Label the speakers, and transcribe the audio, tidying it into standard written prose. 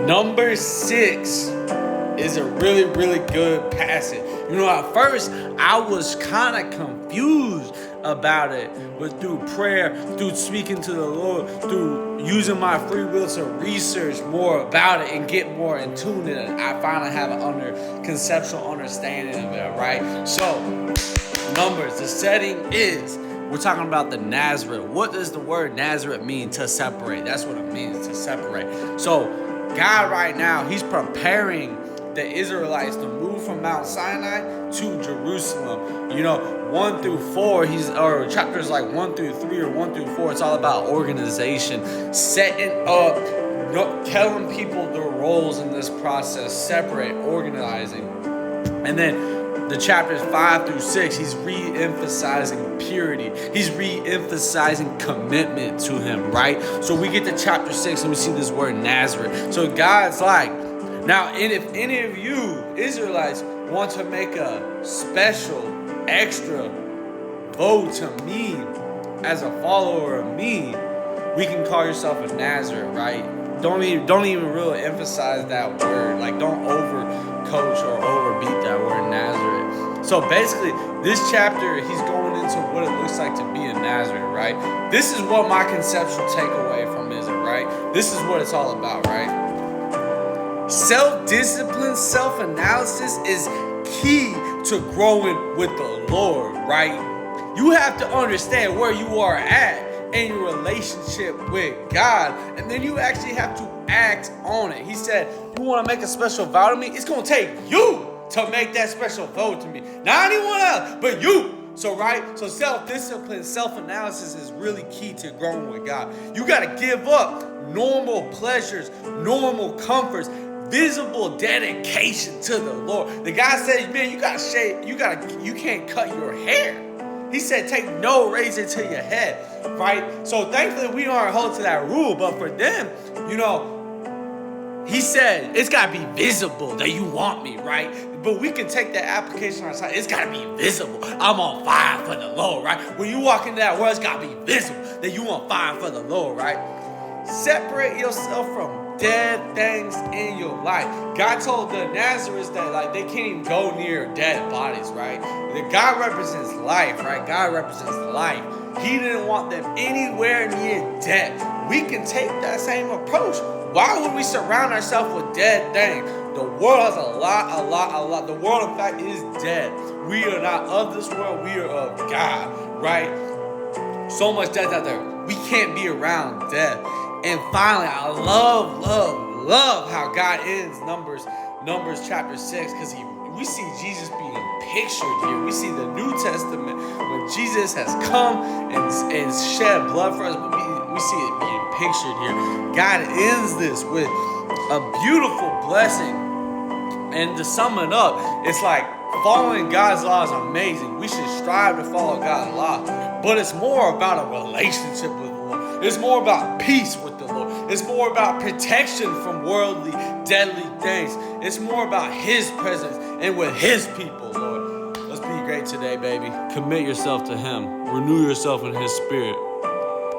Speaker 1: Number 6 is a really, really good passage. You know, at first I was kind of confused about it, but through prayer, through speaking to the Lord, through using my free will to research more about it and get more in tune in it, I finally have an conceptual understanding of it, right? So, Numbers, the setting is, we're talking about the Nazareth. What does the word Nazareth mean? To separate. That's what it means, to separate. So, God right now, he's preparing the Israelites to move from Mount Sinai to Jerusalem. You know, 1 through 4, or chapters like 1 through 3 or 1 through 4, it's all about organization, setting up, telling people their roles in this process, separate, organizing. And then the chapters 5 through 6, he's re-emphasizing purity. He's re-emphasizing commitment to him, right? So we get to chapter 6 and we see this word Nazareth. So God's like, now, and if any of you Israelites want to make a special, extra vote to me as a follower of me, we can call yourself a Nazareth, right? Don't even really emphasize that word. Like, don't overcoach or overbeat that word Nazareth. So basically, this chapter, he's going into what it looks like to be a Nazareth, right? This is what my conceptual takeaway from is, right? This is what it's all about, right? Self-discipline, self-analysis is key to growing with the Lord, right? You have to understand where you are at in your relationship with God, and then you actually have to act on it. He said, you want to make a special vow to me? It's going to take you to make that special vow to me. Not anyone else, but you. So, right? So self-discipline, self-analysis is really key to growing with God. You got to give up normal pleasures, normal comforts, visible dedication to the Lord. The guy said, man, you gotta shave, you can't cut your hair. He said, take no razor to your head, right? So thankfully we aren't held to that rule, but for them, you know, he said, it's gotta be visible that you want me, right? But we can take that application on our side. It's gotta be visible. I'm on fire for the Lord, right? When you walk into that world, it's gotta be visible that you on fire for the Lord, right? Separate yourself from dead things in your life. God told the Nazareth that like they can't even go near dead bodies, right? That God represents life, right? God represents life. He didn't want them anywhere near death. We can take that same approach. Why would we surround ourselves with dead things? The world has a lot. The world, in fact, is dead. We are not of this world. We are of God, right? So much death out there. We can't be around death. And finally, I love how God ends Numbers chapter 6, because we see Jesus being pictured here. We see the New Testament when Jesus has come and shed blood for us. We see it being pictured here. God ends this with a beautiful blessing. And to sum it up, it's like following God's law is amazing. We should strive to follow God's law. But it's more about a relationship with the Lord. It's more about peace with the Lord. It's more about protection from worldly, deadly things. It's more about His presence and with His people, Lord. Let's be great today, baby. Commit yourself to Him. Renew yourself in His Spirit.